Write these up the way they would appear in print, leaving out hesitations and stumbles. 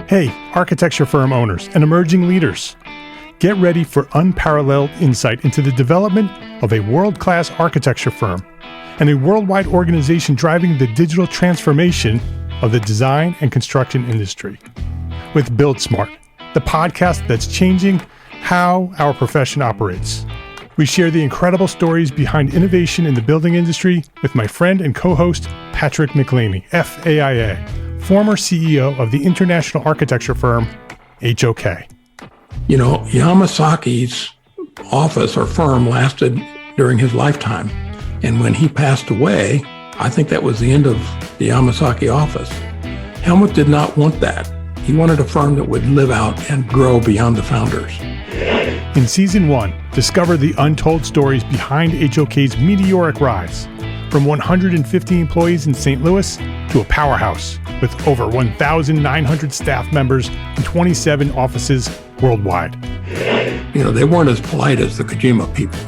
Hey, architecture firm owners and emerging leaders. Get ready for unparalleled insight into the development of a world-class architecture firm and a worldwide organization driving the digital transformation of the design and construction industry. With Build Smart, the podcast that's changing how our profession operates. We share the incredible stories behind innovation in the building industry with my friend and co-host, Patrick McLeamy, FAIA, former CEO of the international architecture firm, HOK. You know, Yamasaki's office or firm lasted during his lifetime. And when he passed away, I think that was the end of the Yamasaki office. Helmut did not want that. He wanted a firm that would live out and grow beyond the founders. In Season 1, discover the untold stories behind HOK's meteoric rise, from 150 employees in St. Louis to a powerhouse with over 1,900 staff members and 27 offices worldwide. You know, they weren't as polite as the Kojima people.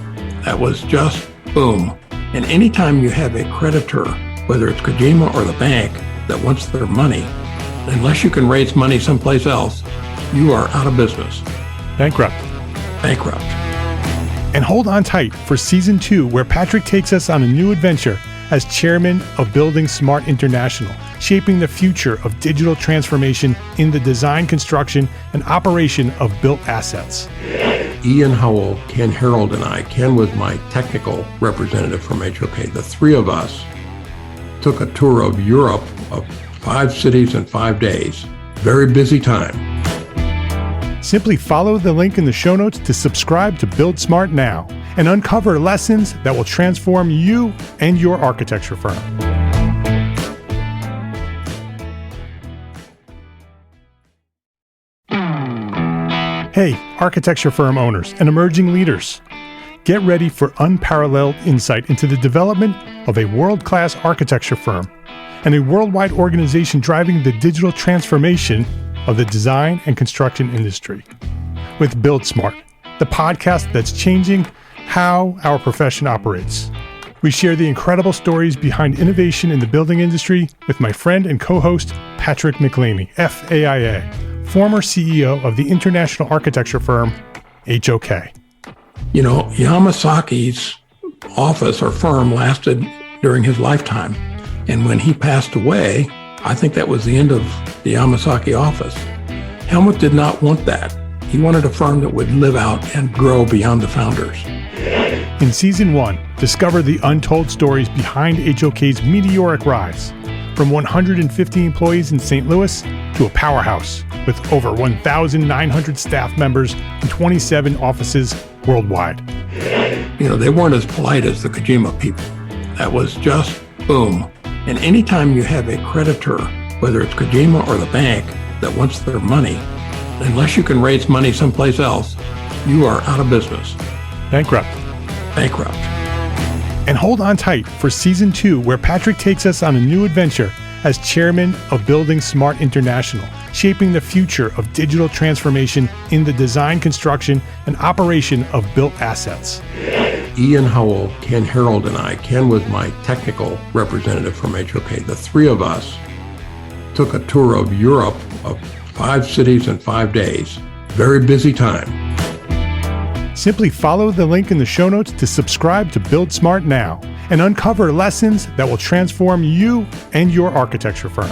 That was just boom. And anytime you have a creditor, whether it's Kojima or the bank, that wants their money, unless you can raise money someplace else, you are out of business. Bankrupt. And hold on tight for Season 2, where Patrick takes us on a new adventure as chairman of Building Smart International, shaping the future of digital transformation in the design, construction, and operation of built assets. Ian Howell, Ken Harold, and I, Ken was my technical representative from HOK. The three of us took a tour of Europe of 5 cities in 5 days. Very busy time. Simply follow the link in the show notes to subscribe to Build Smart now and uncover lessons that will transform you and your architecture firm. Hey, architecture firm owners and emerging leaders. Get ready for unparalleled insight into the development of a world-class architecture firm and a worldwide organization driving the digital transformation of the design and construction industry. With Build Smart, the podcast that's changing how our profession operates. We share the incredible stories behind innovation in the building industry with my friend and co-host, Patrick McLeamy, FAIA, former CEO of the international architecture firm, HOK. You know, Yamasaki's office or firm lasted during his lifetime. And when he passed away, I think that was the end of the Yamasaki office. Helmut did not want that. He wanted a firm that would live out and grow beyond the founders. In Season 1, discover the untold stories behind HOK's meteoric rise, from 150 employees in St. Louis to a powerhouse with over 1,900 staff members and 27 offices worldwide. You know, they weren't as polite as the Kojima people. That was just boom. And anytime you have a creditor, whether it's Kojima or the bank, that wants their money, unless you can raise money someplace else, you are out of business. Bankrupt. And hold on tight for Season 2, where Patrick takes us on a new adventure as chairman of Building Smart International, shaping the future of digital transformation in the design, construction, and operation of built assets. Ian Howell, Ken Harold, and I, Ken was my technical representative from HOK. The three of us took a tour of Europe of 5 cities in 5 days. Very busy time. Simply follow the link in the show notes to subscribe to Build Smart now and uncover lessons that will transform you and your architecture firm.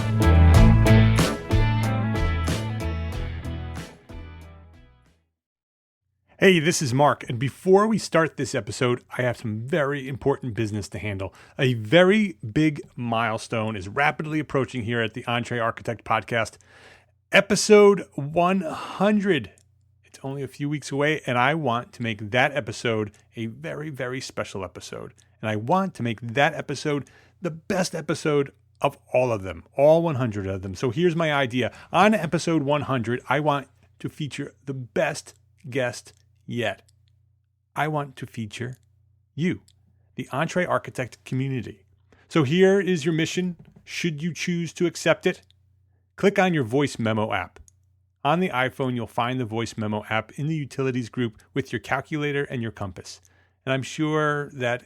Hey, this is Mark, and before we start this episode, I have some very important business to handle. A very big milestone is rapidly approaching here at the Entree Architect Podcast. Episode 100. It's only a few weeks away, and I want to make that episode a very, very special episode. And I want to make that episode the best episode of all of them, all 100 of them. So here's my idea. On episode 100, I want to feature the best guest yet. I want to feature you, the Entree Architect community. So here is your mission, should you choose to accept it. Click on your voice memo app. On the iPhone, you'll find the voice memo app in the utilities group with your calculator and your compass. And I'm sure that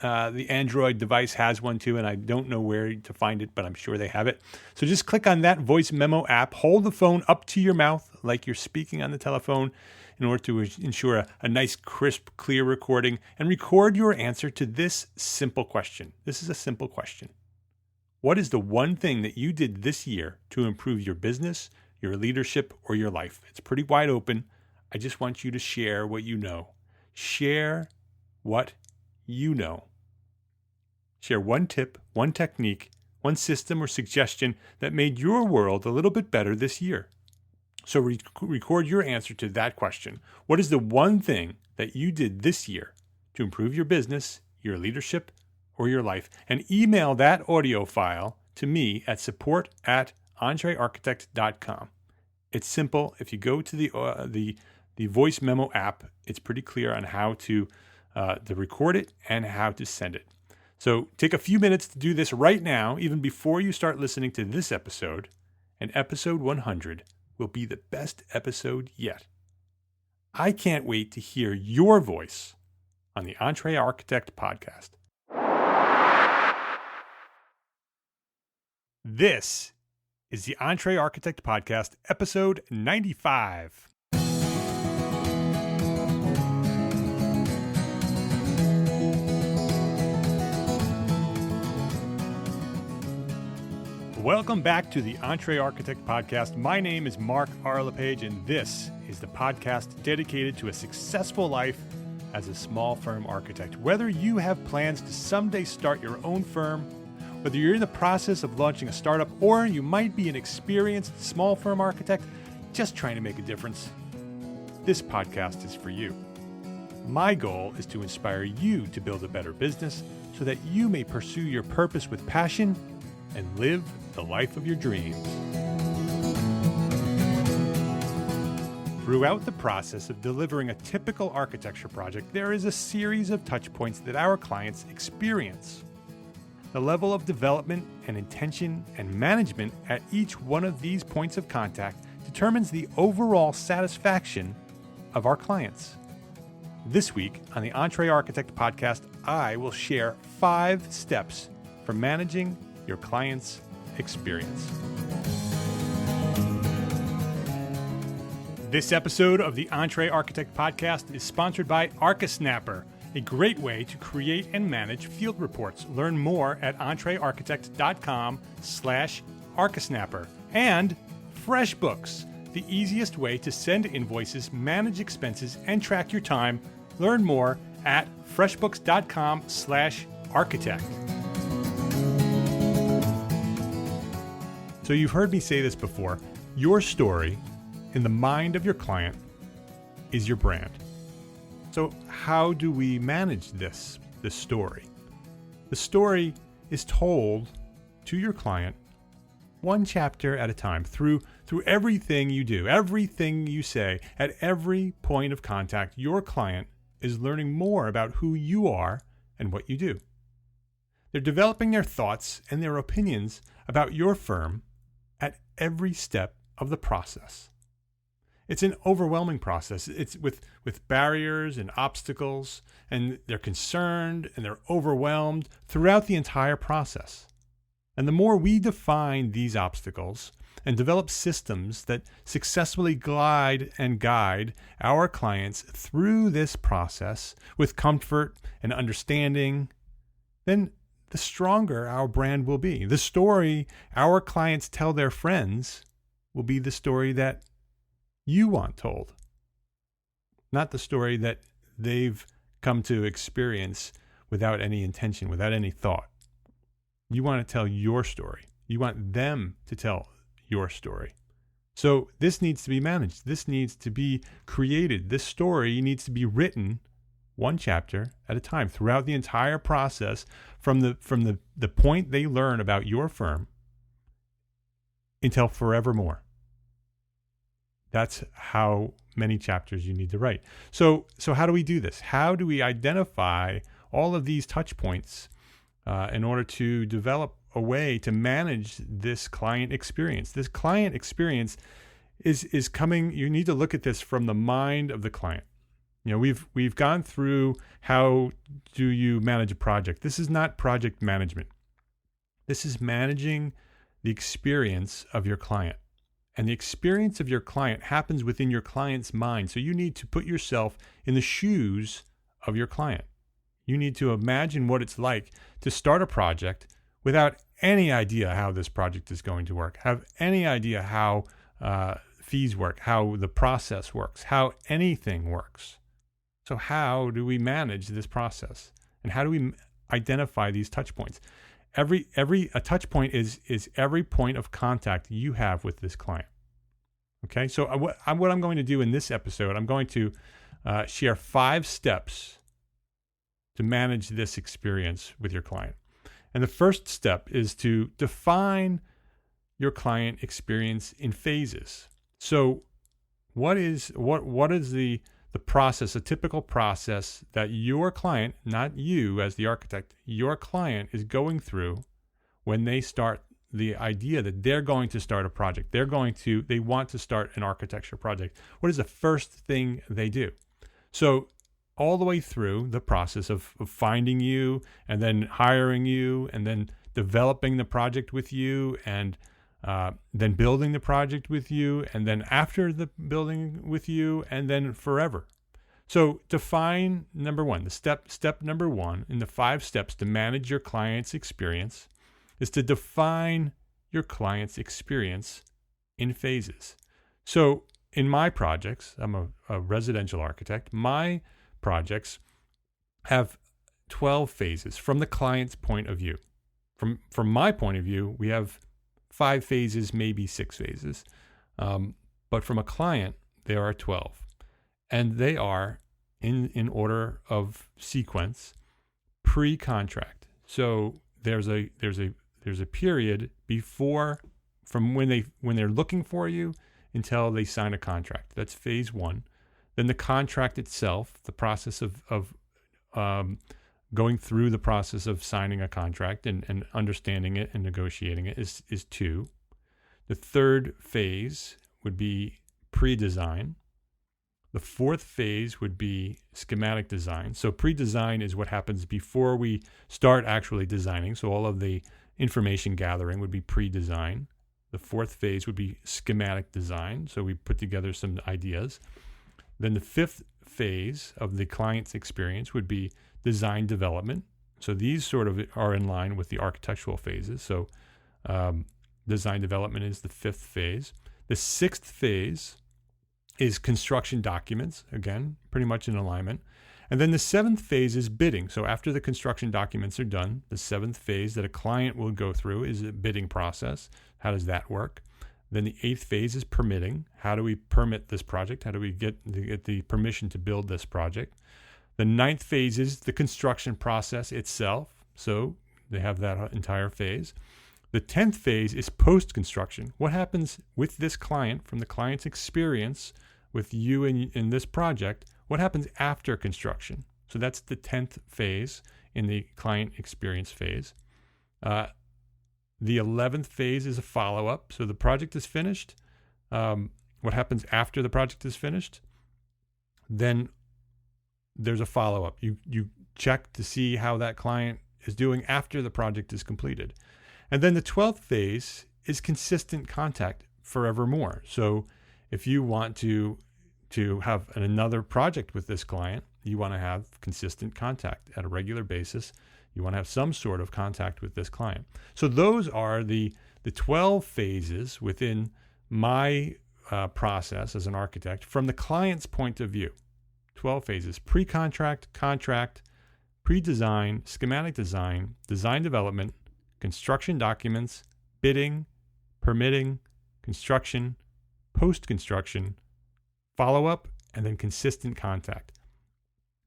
The Android device has one too, and I don't know where to find it, but I'm sure they have it. So just click on that voice memo app, hold the phone up to your mouth like you're speaking on the telephone in order to ensure a nice, crisp, clear recording, and record your answer to this simple question. This is a simple question. What is the one thing that you did this year to improve your business, your leadership, or your life? It's pretty wide open. I just want you to share what you know. Share what you know. Share one tip, one technique, one system or suggestion that made your world a little bit better this year. So record your answer to that question. What is the one thing that you did this year to improve your business, your leadership, or your life? And email that audio file to me at support@entrearchitect.com. It's simple. If you go to the voice memo app, it's pretty clear on how to record it and how to send it. So take a few minutes to do this right now, even before you start listening to this episode, and episode 100 will be the best episode yet. I can't wait to hear your voice on the Entre Architect podcast. This is the Entre Architect podcast, episode 95. Welcome back to the Entre Architect podcast. My name is Mark R. LePage, and this is the podcast dedicated to a successful life as a small firm architect. Whether you have plans to someday start your own firm, whether you're in the process of launching a startup, or you might be an experienced small firm architect just trying to make a difference, this podcast is for you. My goal is to inspire you to build a better business so that you may pursue your purpose with passion and live the life of your dreams. Throughout the process of delivering a typical architecture project, there is a series of touch points that our clients experience. The level of development and intention and management at each one of these points of contact determines the overall satisfaction of our clients. This week on the Entre Architect podcast, I will share 5 steps for managing your client's experience. This episode of the Entre Architect podcast is sponsored by ArchiSnapper, a great way to create and manage field reports. Learn more at entrearchitect.com/ArchiSnapper. And FreshBooks, the easiest way to send invoices, manage expenses, and track your time. Learn more at freshbooks.com/architect. So you've heard me say this before. Your story in the mind of your client is your brand. So how do we manage this story? The story is told to your client one chapter at a time through everything you do, everything you say. At every point of contact, your client is learning more about who you are and what you do. They're developing their thoughts and their opinions about your firm at every step of the process. It's an overwhelming process. It's with barriers and obstacles, and they're concerned and they're overwhelmed throughout the entire process. And the more we define these obstacles and develop systems that successfully glide and guide our clients through this process with comfort and understanding, then the stronger our brand will be. The story our clients tell their friends will be the story that you want told, not the story that they've come to experience without any intention, without any thought. You want to tell your story. You want them to tell your story. So this needs to be managed. This needs to be created. This story needs to be written one chapter at a time throughout the entire process, from the point they learn about your firm until forevermore. That's how many chapters you need to write. So how do we do this? How do we identify all of these touch points in order to develop a way to manage this client experience? This client experience is coming. You need to look at this from the mind of the client. We've gone through how do you manage a project. This is not project management. This is managing the experience of your client. And the experience of your client happens within your client's mind. So you need to put yourself in the shoes of your client. You need to imagine what it's like to start a project without any idea how this project is going to work, have any idea how fees work, how the process works, how anything works. So how do we manage this process? And how do we identify these touch points? A touch point is every point of contact you have with this client. Okay, so what I'm going to do in this episode, I'm going to share 5 steps to manage this experience with your client. And the first step is to define your client experience in phases. So what is the process, a typical process that your client, not you as the architect, your client is going through when they start the idea that they're going to start a project. They want to start an architecture project. What is the first thing they do? So all the way through the process of finding you and then hiring you and then developing the project with you and then building the project with you and then after the building with you and then forever. So define number one, the step number one in the 5 steps to manage your client's experience is to define your client's experience in phases. So in my projects, I'm a residential architect, my projects have 12 phases from the client's point of view. From my point of view, we have 5 phases, maybe 6 phases. But from a client, there are 12. And they are in order of sequence, pre-contract. So there's a period before, from when they're looking for you until they sign a contract. That's phase 1. Then the contract itself, the process of going through the process of signing a contract and understanding it and negotiating it is 2. The third phase would be pre-design. The 4th phase would be schematic design. So pre-design is what happens before we start actually designing. So all of the information gathering would be pre-design. The 4th phase would be schematic design. So we put together some ideas. Then the 5th phase of the client's experience would be design development. So these sort of are in line with the architectural phases. So design development is the 5th phase. The 6th phase is construction documents, again, pretty much in alignment. And then the 7th phase is bidding. So after the construction documents are done, the 7th phase that a client will go through is a bidding process. How does that work? Then the 8th phase is permitting. How do we permit this project? How do we get the permission to build this project? The 9th phase is the construction process itself. So they have that entire phase. The 10th phase is post-construction. What happens with this client from the client's experience with you in this project? What happens after construction? So that's the 10th phase in the client experience phase. The 11th phase is a follow-up. So the project is finished. What happens after the project is finished? Then there's a follow-up. You check to see how that client is doing after the project is completed. And then the 12th phase is consistent contact forevermore. So if you want to have another project with this client, you want to have consistent contact at a regular basis. You want to have some sort of contact with this client. So those are the 12 phases within my process as an architect from the client's point of view. 12 phases: pre-contract, contract, pre-design, schematic design, design development, construction documents, bidding, permitting, construction, post-construction, follow-up, and then consistent contact.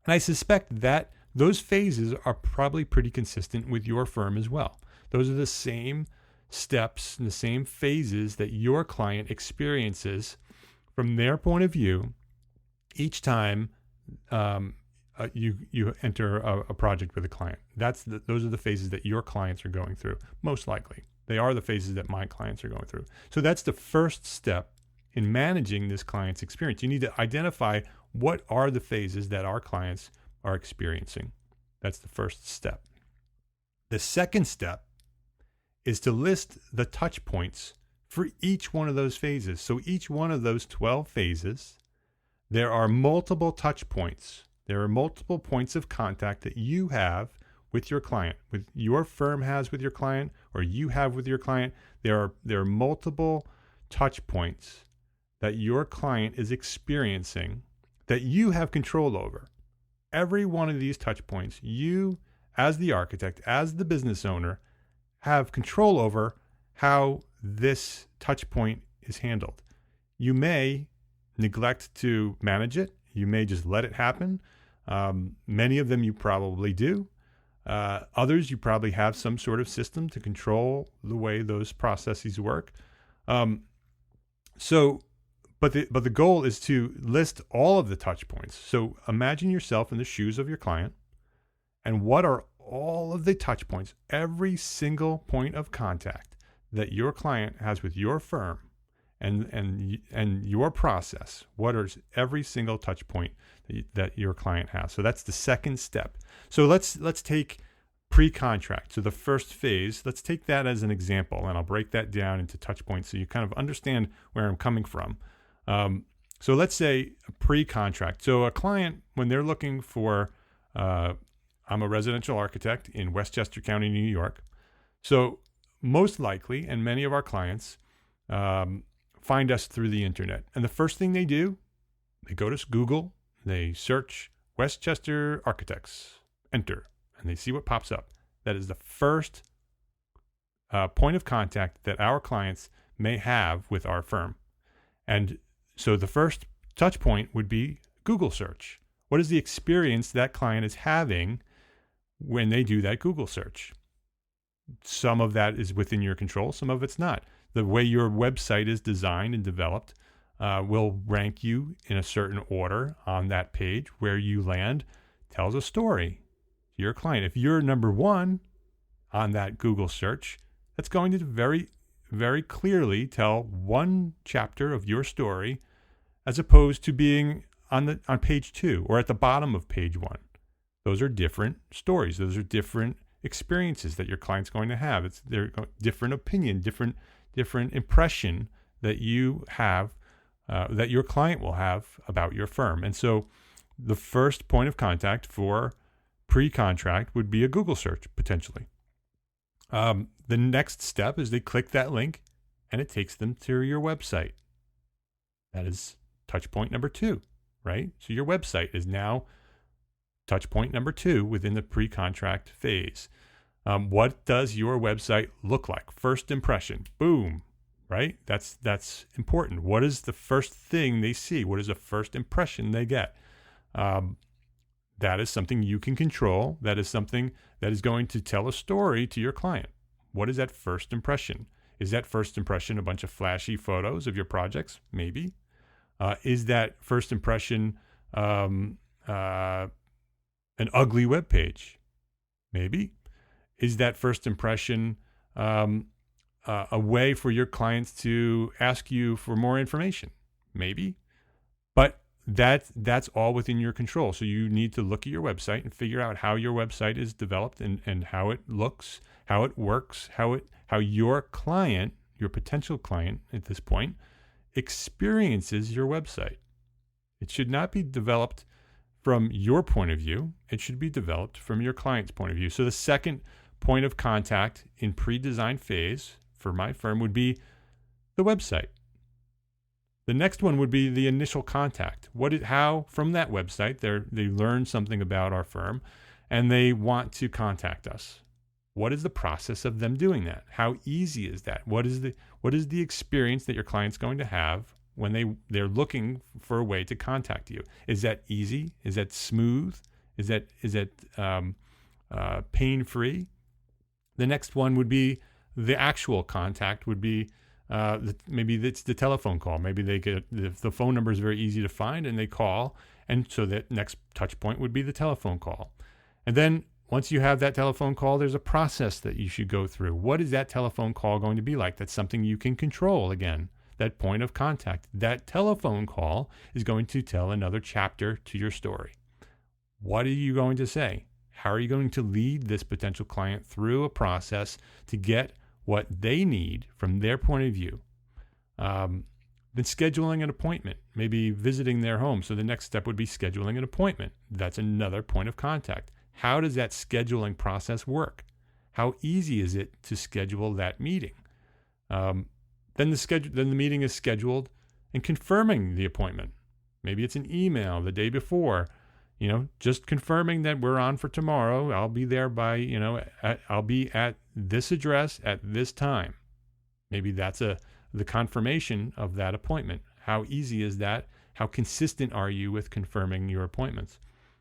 And I suspect that those phases are probably pretty consistent with your firm as well. Those are the same steps and the same phases that your client experiences from their point of view each time you enter a project with a client. Those are the phases that your clients are going through, most likely. They are the phases that my clients are going through. So that's the first step in managing this client's experience. You need to identify What are the phases that our clients are experiencing? That's the first step. The second step is to list the touch points for each one of those phases. So each one of those 12 phases, there are multiple touch points. There are multiple points of contact that you have with your client, with your firm has with your client, or you have with your client. There are multiple touch points that your client is experiencing that you have control over. Every one of these touch points, you as the architect, as the business owner, have control over how this touch point is handled. You may neglect to manage it. You may just let it happen. Many of them you probably do. Others, you probably have some sort of system to control the way those processes work. But the goal is to list all of the touch points. So imagine yourself in the shoes of your client, and what are all of the touch points, every single point of contact that your client has with your firm and your process. What is every single touch point that your client has? So that's the second step. So let's take pre-contract. So the first phase, let's take that as an example, and I'll break that down into touch points so you kind of understand where I'm coming from. So let's say a pre-contract. So a client, when they're looking for, I'm a residential architect in Westchester County, New York. So most likely, and many of our clients find us through the internet. And the first thing they do, they go to Google, they search Westchester Architects, enter, and they see what pops up. That is the first point of contact that our clients may have with our firm. And so the first touch point would be Google search. What is the experience that client is having when they do that Google search? Some of that is within your control, some of it's not. The way your website is designed and developed will rank you in a certain order on that page. Where you land tells a story to your client. If you're number one on that Google search, that's going to very, very clearly tell one chapter of your story, as opposed to being on page 2 or at the bottom of page 1. Those are different stories. Those are different experiences that your client's going to have. It's their different opinion, different impression that you have, that your client will have about your firm. And so the first point of contact for pre-contract would be a Google search, potentially. The next step is they click that link and it takes them to your website. That is touch point number 2, right? So your website is now touch point number 2 within the pre-contract phase. What does your website look like? First impression, boom, right? That's important. What is the first thing they see? What is the first impression they get? That is something you can control. That is something that is going to tell a story to your client. What is that first impression? Is that first impression a bunch of flashy photos of your projects? Maybe. Is that first impression an ugly web page? Maybe. Is that first impression a way for your clients to ask you for more information? Maybe. But that's all within your control. So you need to look at your website and figure out how your website is developed and how it looks, how it works, how your client, your potential client at this point, experiences your website. It should not be developed from your point of view. It should be developed from your client's point of view. So the second point of contact in pre-design phase for my firm would be the website. The next one would be the initial contact. How from that website they learn something about our firm and they want to contact us. What is the process of them doing that? How easy is that? What is the experience that your client's going to have when they're looking for a way to contact you? Is that easy? Is that smooth? Is that pain-free? The next one would be the actual contact. Would be maybe it's the telephone call. Maybe they get the phone number is very easy to find and they call, and so that next touch point would be the telephone call. And then once you have that telephone call, there's a process that you should go through. What is that telephone call going to be like? That's something you can control again. that point of contact. That telephone call is going to tell another chapter to your story. What are you going to say? How are you going to lead this potential client through a process to get what they need from their point of view? Then scheduling an appointment, maybe visiting their home. So the next step would be scheduling an appointment. That's another point of contact. How does that scheduling process work? How easy is it to schedule that meeting? Then the meeting is scheduled and confirming the appointment. Maybe it's an email the day before, just confirming that we're on for tomorrow. I'll be there by, I'll be at this address at this time. Maybe that's the confirmation of that appointment. How easy is that? How consistent are you with confirming your appointments?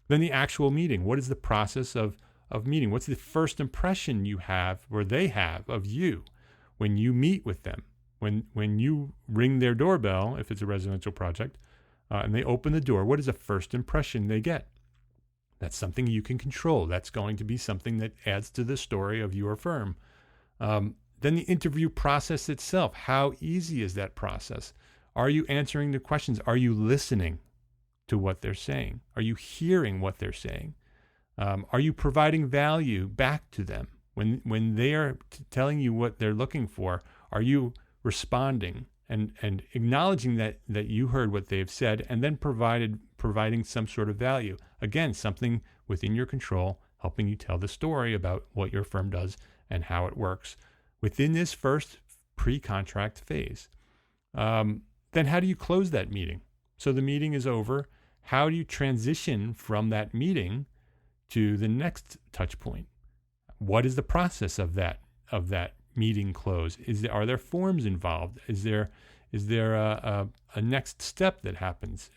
Then the actual meeting. What is the process of meeting? What's the first impression you have or they have of you when you meet with them? When you ring their doorbell, if it's a residential project, and they open the door, what is the first impression they get? That's something you can control. That's going to be something that adds to the story of your firm. Then the interview process itself. How easy is that process? Are you answering the questions? Are you listening to what they're saying? Are you hearing what they're saying? Are you providing value back to them? When they are telling you what they're looking for, are you responding and acknowledging that you heard what they've said and then providing some sort of value? Again, something within your control, helping you tell the story about what your firm does and how it works within this first pre-contract phase. Then how do you close that meeting? So the meeting is over. How do you transition from that meeting to the next touch point? What is the process of that meeting close? Are there forms involved? Is there a next step that happens?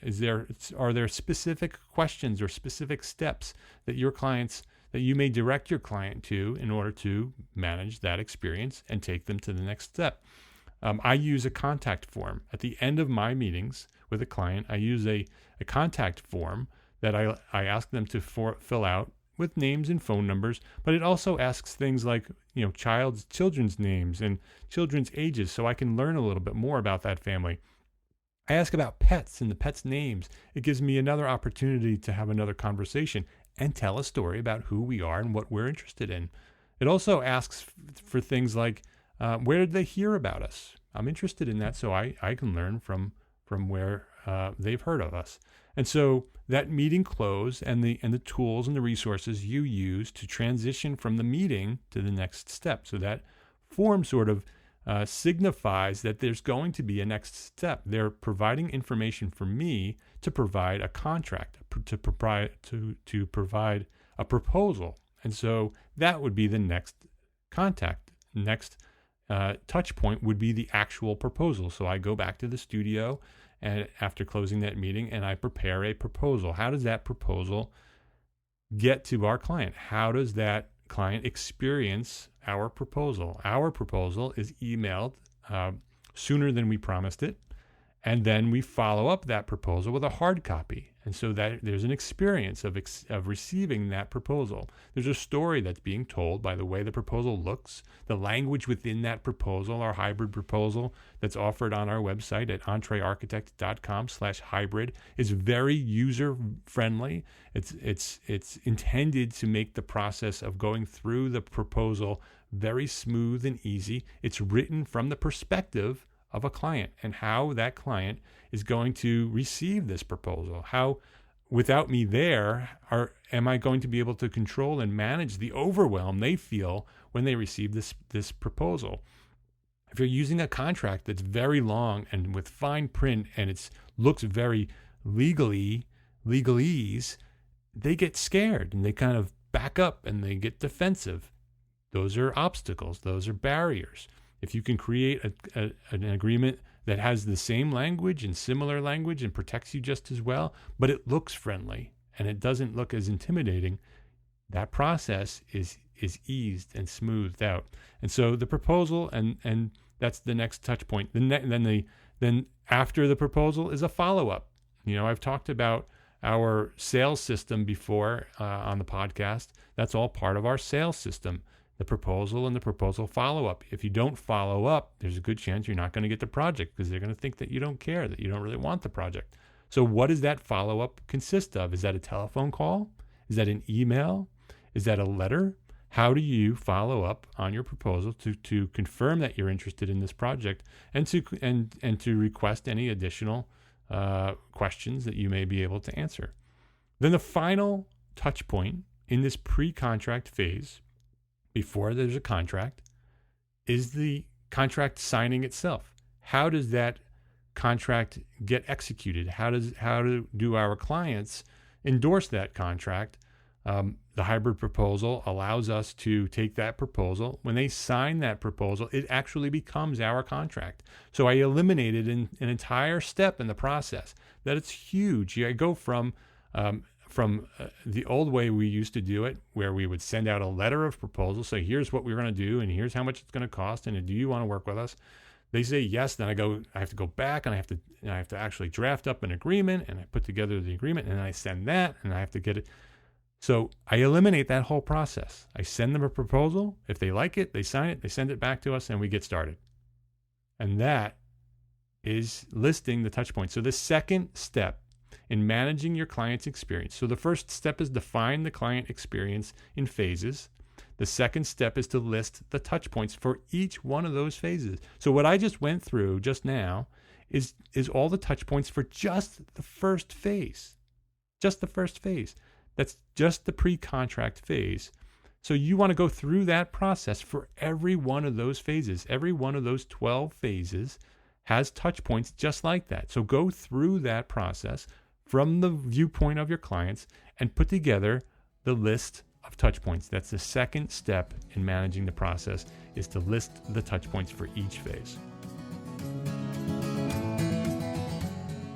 Are there specific questions or specific steps that you may direct your client to in order to manage that experience and take them to the next step? I use a contact form. At the end of my meetings with a client, I use a contact form that I ask them to fill out with names and phone numbers, but it also asks things like, children's names and children's ages, so I can learn a little bit more about that family. I ask about pets and the pets' names. It gives me another opportunity to have another conversation and tell a story about who we are and what we're interested in. It also asks for things like, where did they hear about us? I'm interested in that, so I can learn from where they've heard of us. And so that meeting close and the tools and the resources you use to transition from the meeting to the next step. So that form sort of signifies that there's going to be a next step. They're providing information for me to provide a contract, to provide a proposal. And so that would be the next contact. Next touch point would be the actual proposal. So I go back to the studio and after closing that meeting and I prepare a proposal. How does that proposal get to our client? How does that client experience our proposal? Our proposal is emailed sooner than we promised it. And then we follow up that proposal with a hard copy. And so that there's an experience of receiving that proposal. There's a story that's being told by the way the proposal looks, the language within that proposal, our hybrid proposal that's offered on our website at entrearchitect.com/hybrid is very user-friendly. It's intended to make the process of going through the proposal very smooth and easy. It's written from the perspective of a client and how that client is going to receive this proposal. How, without me there, am I going to be able to control and manage the overwhelm they feel when they receive this proposal? If you're using a contract that's very long and with fine print and it looks very legalese, they get scared and they kind of back up and they get defensive. Those are obstacles. Those are barriers. If you can create an agreement that has the same language and similar language and protects you just as well, but it looks friendly and it doesn't look as intimidating, that process is eased and smoothed out. And so the proposal, and that's the next touch point. Then after the proposal is a follow-up. I've talked about our sales system before on the podcast. That's all part of our sales system. the proposal and the proposal follow-up. If you don't follow up, there's a good chance you're not going to get the project because they're going to think that you don't care, that you don't really want the project. So what does that follow-up consist of? Is that a telephone call? Is that an email? Is that a letter? How do you follow up on your proposal to confirm that you're interested in this project and to request any additional questions that you may be able to answer? Then the final touch point in this pre-contract phase, before there's a contract, is the contract signing itself. How does that contract get executed? How do our clients endorse that contract? The hybrid proposal allows us to take that proposal. When they sign that proposal, it actually becomes our contract. So I eliminated an entire step in the process. That it's huge. I go from the old way we used to do it, where we would send out a letter of proposal, say, here's what we're going to do, and here's how much it's going to cost, and do you want to work with us? They say yes, then I have to go back, and I have to actually draft up an agreement, and I put together the agreement, and I send that, and I have to get it. So I eliminate that whole process. I send them a proposal. If they like it, they sign it, they send it back to us, and we get started. And that is listing the touch points. So the second step in managing your client's experience. So the first step is define the client experience in phases. The second step is to list the touch points for each one of those phases. So what I just went through just now is all the touch points for just the first phase. Just the first phase. That's just the pre-contract phase. So you want to go through that process for every one of those phases. Every one of those 12 phases has touch points just like that. So go through that process from the viewpoint of your clients and put together the list of touch points. That's the second step in managing the process, is to list the touch points for each phase.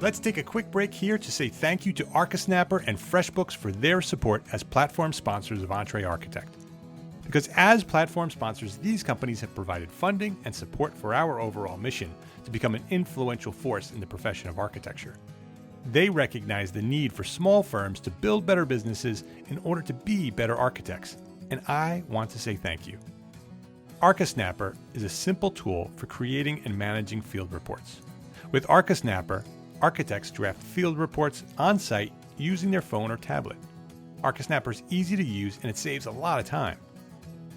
Let's take a quick break here to say thank you to ArcaSnapper and FreshBooks for their support as platform sponsors of EntreArchitect. Because as platform sponsors, these companies have provided funding and support for our overall mission to become an influential force in the profession of architecture. They recognize the need for small firms to build better businesses in order to be better architects, and I want to say thank you. ArcaSnapper is a simple tool for creating and managing field reports. With ArcaSnapper, architects draft field reports on site using their phone or tablet. ArcaSnapper is easy to use and it saves a lot of time.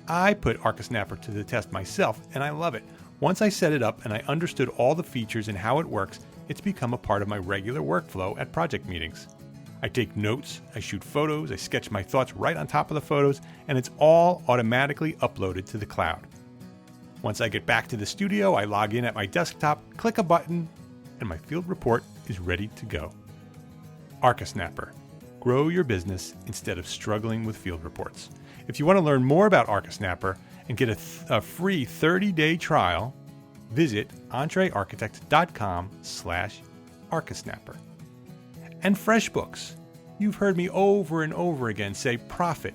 I put ArcaSnapper to the test myself and I love it. Once I set it up and I understood all the features and how it works, it's become a part of my regular workflow at project meetings. I take notes, I shoot photos, I sketch my thoughts right on top of the photos, and it's all automatically uploaded to the cloud. Once I get back to the studio, I log in at my desktop, click a button, and my field report is ready to go. ArcaSnapper. Grow your business instead of struggling with field reports. If you want to learn more about ArcaSnapper and get a free 30-day trial, visit entrearchitect.com/ArcaSnapper. And FreshBooks. You've heard me over and over again say profit,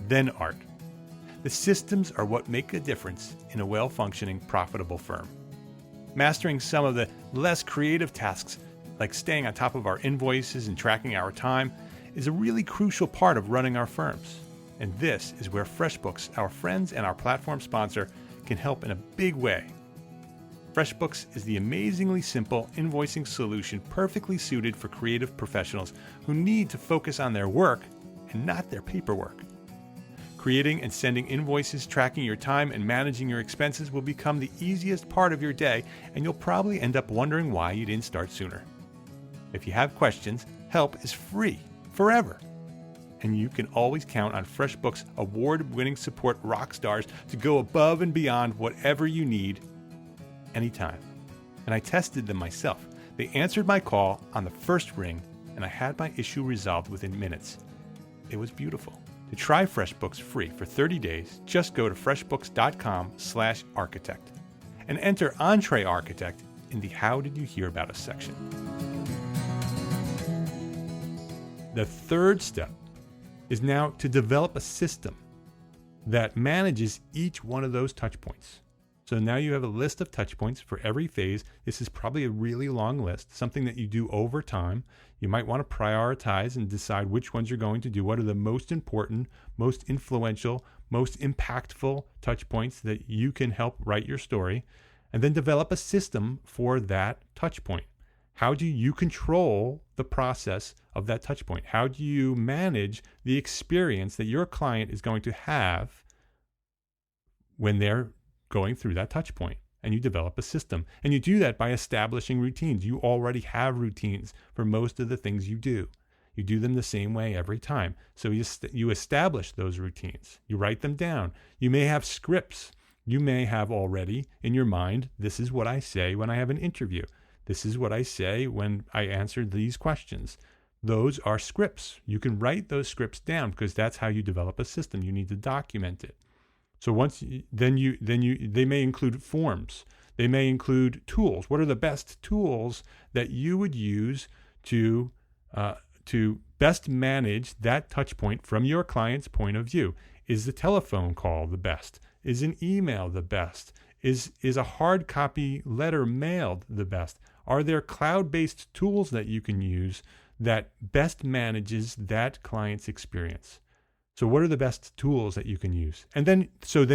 then art. The systems are what make a difference in a well-functioning, profitable firm. Mastering some of the less creative tasks, like staying on top of our invoices and tracking our time, is a really crucial part of running our firms. And this is where FreshBooks, our friends and our platform sponsor, can help in a big way. FreshBooks is the amazingly simple invoicing solution perfectly suited for creative professionals who need to focus on their work and not their paperwork. Creating and sending invoices, tracking your time, and managing your expenses will become the easiest part of your day, and you'll probably end up wondering why you didn't start sooner. If you have questions, help is free, forever. And you can always count on FreshBooks' award-winning support rock stars to go above and beyond whatever you need, anytime. And I tested them myself. They answered my call on the first ring, and I had my issue resolved within minutes. It was beautiful. To try FreshBooks free for 30 days, just go to freshbooks.com/architect and enter EntreArchitect in the How Did You Hear About Us section. The third step is now to develop a system that manages each one of those touch points. So now you have a list of touch points for every phase. This is probably a really long list, something that you do over time. You might want to prioritize and decide which ones you're going to do. What are the most important, most influential, most impactful touch points that you can help write your story, and then develop a system for that touch point. How do you control the process of that touch point? How do you manage the experience that your client is going to have when they're going through that touch point? And you develop a system. And you do that by establishing routines. You already have routines for most of the things you do. You do them the same way every time. So you establish those routines. You write them down. You may have scripts. You may have already in your mind, this is what I say when I have an interview. This is what I say when I answer these questions. Those are scripts. You can write those scripts down because that's how you develop a system. You need to document it. So they may include forms. They may include tools. What are the best tools that you would use to best manage that touch point from your client's point of view? Is the telephone call the best? Is an email the best? Is a hard copy letter mailed the best? Are there cloud-based tools that you can use that best manages that client's experience? So what are the best tools that you can use? And then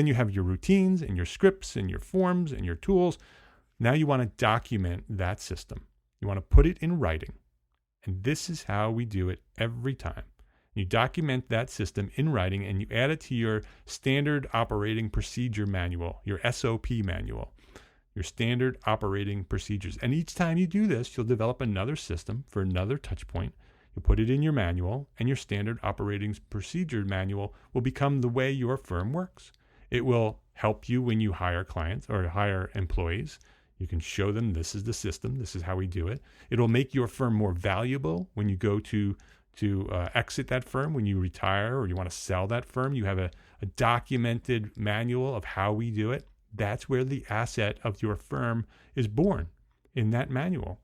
you have your routines and your scripts and your forms and your tools. Now you want to document that system. You want to put it in writing. And this is how we do it every time. You document that system in writing and you add it to your standard operating procedure manual, your SOP manual, your standard operating procedures. And each time you do this, you'll develop another system for another touch point. You'll put it in your manual, and your standard operating procedure manual will become the way your firm works. It will help you when you hire clients or hire employees. You can show them this is the system, this is how we do it. It'll make your firm more valuable when you go to exit that firm, when you retire or you want to sell that firm. You have a documented manual of how we do it. That's where the asset of your firm is born, in that manual.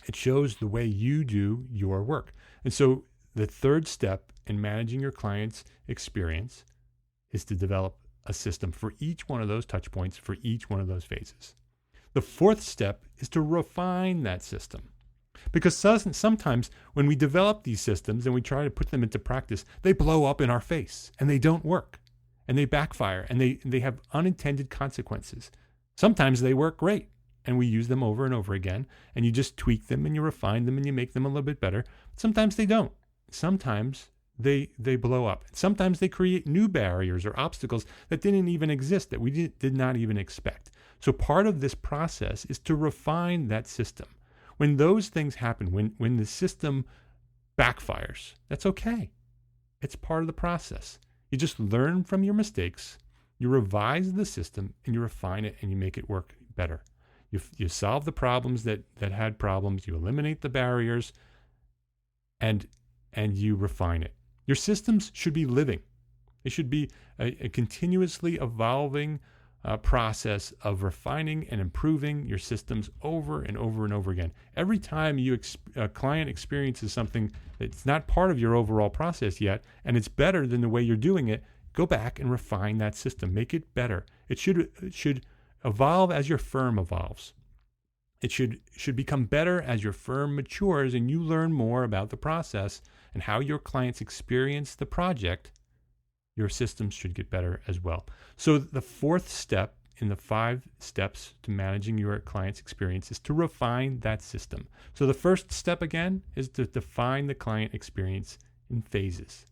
It shows the way you do your work. And so the third step in managing your client's experience is to develop a system for each one of those touch points, for each one of those phases. The fourth step is to refine that system. Because sometimes when we develop these systems and we try to put them into practice, they blow up in our face and they don't work and they backfire and they have unintended consequences. Sometimes they work great and we use them over and over again, and you just tweak them and you refine them and you make them a little bit better. Sometimes they don't. Sometimes they blow up. Sometimes they create new barriers or obstacles that didn't even exist, that we did not even expect. So part of this process is to refine that system. When those things happen, when the system backfires, that's okay. It's part of the process. You just learn from your mistakes, you revise the system, and you refine it, and you make it work better. You solve the problems that had problems, you eliminate the barriers, and you refine it. Your systems should be living. They should be a continuously evolving process of refining and improving your systems over and over and over again. Every time a client experiences something that's not part of your overall process yet, and it's better than the way you're doing it, go back and refine that system. Make it better. It should evolve as your firm evolves. It should become better as your firm matures and you learn more about the process and how your clients experience the project. Your systems should get better as well. So the fourth step in the 5 steps to managing your client's experience is to refine that system. So the first step, again, is to define the client experience in phases.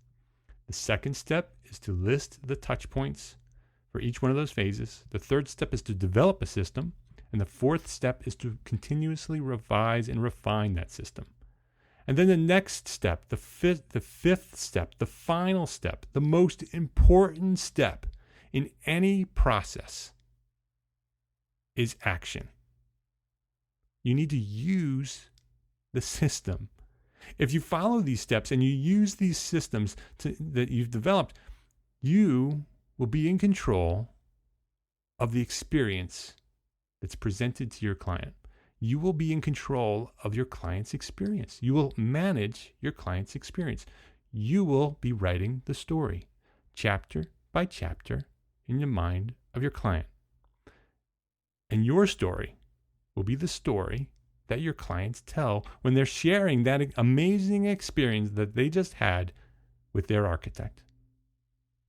The second step is to list the touch points for each one of those phases. The third step is to develop a system. And the fourth step is to continuously revise and refine that system. And then the next step, the fifth step, the final step, the most important step in any process is action. You need to use the system. If you follow these steps and you use these systems that you've developed, you will be in control of the experience that's presented to your client. You will be in control of your client's experience. You will manage your client's experience. You will be writing the story, chapter by chapter, in the mind of your client. And your story will be the story that your clients tell when they're sharing that amazing experience that they just had with their architect.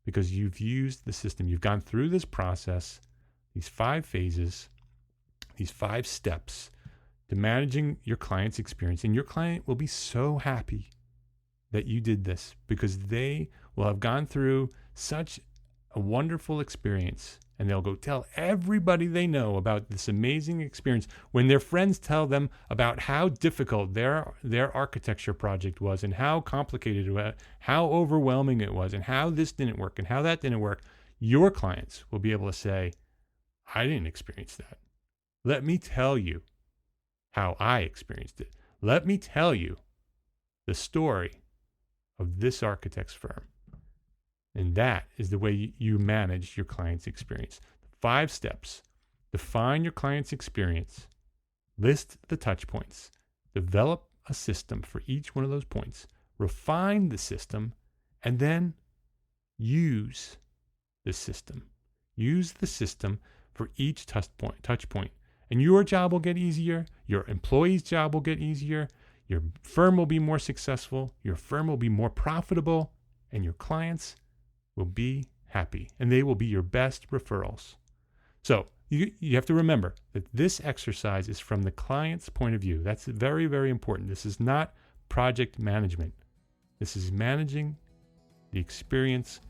because you've used the system. You've gone through this process, these 5 phases, these 5 steps to managing your client's experience. And your client will be so happy that you did this because they will have gone through such a wonderful experience, and they'll go tell everybody they know about this amazing experience. When their friends tell them about how difficult their architecture project was and how complicated it was, how overwhelming it was, and how this didn't work and how that didn't work, your clients will be able to say, I didn't experience that. Let me tell you how I experienced it. Let me tell you the story of this architect's firm. And that is the way you manage your client's experience. 5 steps. Define your client's experience. List the touch points. Develop a system for each one of those points. Refine the system, and then use the system. Use the system for each touch point. And your job will get easier. Your employee's job will get easier. Your firm will be more successful. Your firm will be more profitable. And your clients will be happy. And they will be your best referrals. So you have to remember that this exercise is from the client's point of view. That's very, very important. This is not project management. This is managing the experience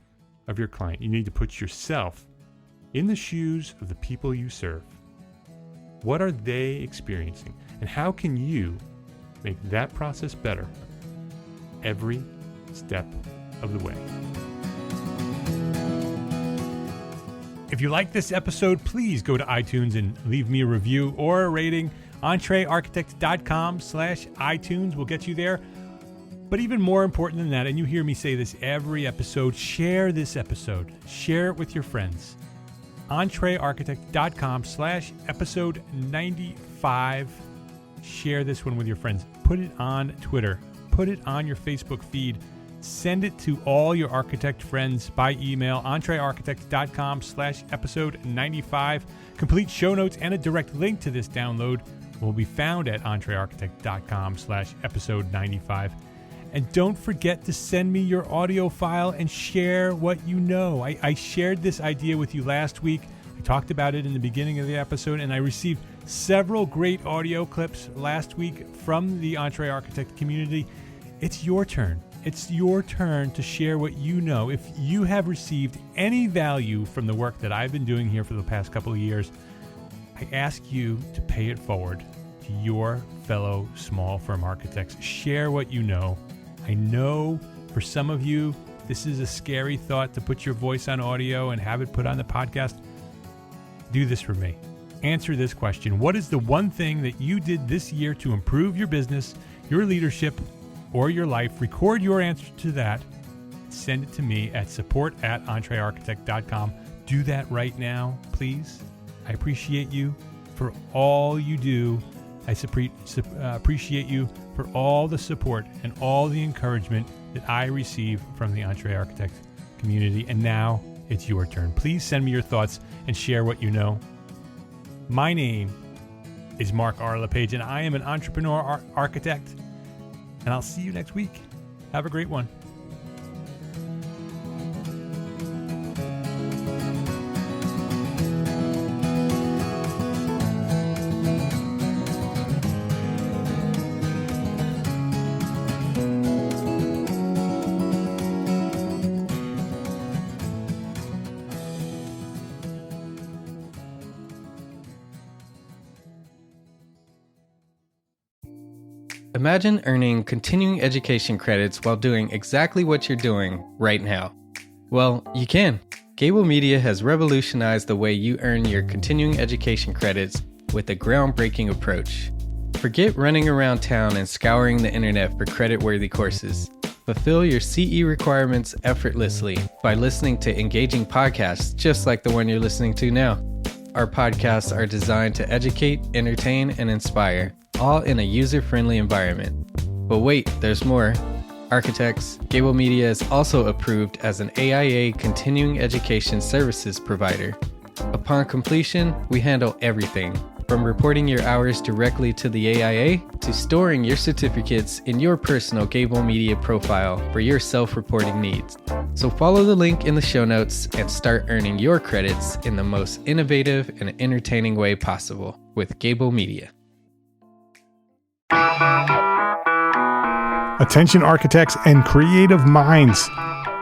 of your client. You need to put yourself in the shoes of the people you serve. What are they experiencing? And how can you make that process better every step of the way? If you like this episode, please go to iTunes and leave me a review or a rating. EntreArchitect.com/iTunes will get you there. But even more important than that, and you hear me say this every episode, share this episode. Share it with your friends. EntreArchitect.com/episode 95. Share this one with your friends. Put it on Twitter. Put it on your Facebook feed. Send it to all your architect friends by email, EntreArchitect.com/episode 95. Complete show notes and a direct link to this download will be found at EntreArchitect.com/episode 95. And don't forget to send me your audio file and share what you know. I shared this idea with you last week. I talked about it in the beginning of the episode, and I received several great audio clips last week from the EntreArchitect community. It's your turn. It's your turn to share what you know. If you have received any value from the work that I've been doing here for the past couple of years, I ask you to pay it forward to your fellow small firm architects. Share what you know. I know for some of you, this is a scary thought to put your voice on audio and have it put on the podcast. Do this for me. Answer this question. What is the one thing that you did this year to improve your business, your leadership, or your life? Record your answer to that. Send it to me at support@entrearchitect.com. Do that right now, please. I appreciate you for all you do. I appreciate you for all the support and all the encouragement that I receive from the EntreArchitect community. And now it's your turn. Please send me your thoughts and share what you know. My name is Mark R. LePage, and I am an entrepreneur architect. And I'll see you next week. Have a great one. Imagine earning continuing education credits while doing exactly what you're doing right now. Well, you can. Gable Media has revolutionized the way you earn your continuing education credits with a groundbreaking approach. Forget running around town and scouring the internet for credit-worthy courses. Fulfill your CE requirements effortlessly by listening to engaging podcasts just like the one you're listening to now. Our podcasts are designed to educate, entertain, and inspire, all in a user-friendly environment. But wait, there's more. Architects, Gable Media is also approved as an AIA continuing education services provider. Upon completion, we handle everything From reporting your hours directly to the AIA to storing your certificates in your personal Gable Media profile for your self-reporting needs. So follow the link in the show notes and start earning your credits in the most innovative and entertaining way possible with Gable Media. Attention architects and creative minds,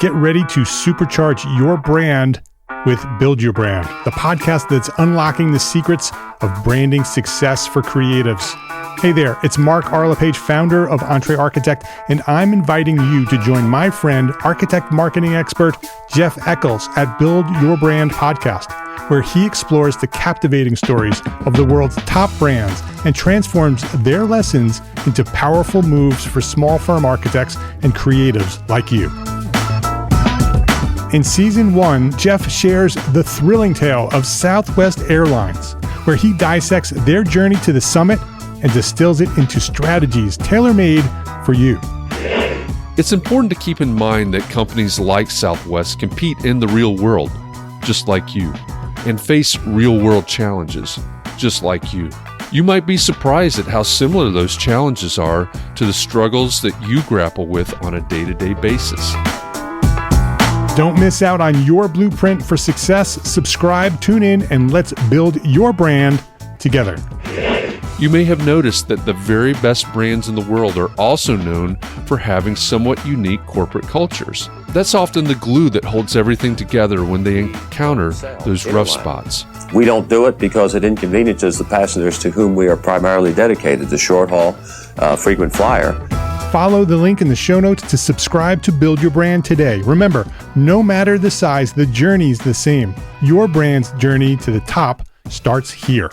get ready to supercharge your brand with Build Your Brand, the podcast that's unlocking the secrets of branding success for creatives. Hey there, it's Mark Arlepage, founder of Entre Architect, and I'm inviting you to join my friend, architect marketing expert Jeff Eccles at Build Your Brand podcast, where he explores the captivating stories of the world's top brands and transforms their lessons into powerful moves for small firm architects and creatives like you. In Season 1, Jeff shares the thrilling tale of Southwest Airlines, where he dissects their journey to the summit and distills it into strategies tailor-made for you. It's important to keep in mind that companies like Southwest compete in the real world, just like you, and face real-world challenges, just like you. You might be surprised at how similar those challenges are to the struggles that you grapple with on a day-to-day basis. Don't miss out on your blueprint for success. Subscribe, tune in, and let's build your brand together. You may have noticed that the very best brands in the world are also known for having somewhat unique corporate cultures. That's often the glue that holds everything together when they encounter those rough spots. We don't do it because it inconveniences the passengers to whom we are primarily dedicated, the short haul, frequent flyer. Follow the link in the show notes to subscribe to Build Your Brand today. Remember, no matter the size, the journey's the same. Your brand's journey to the top starts here.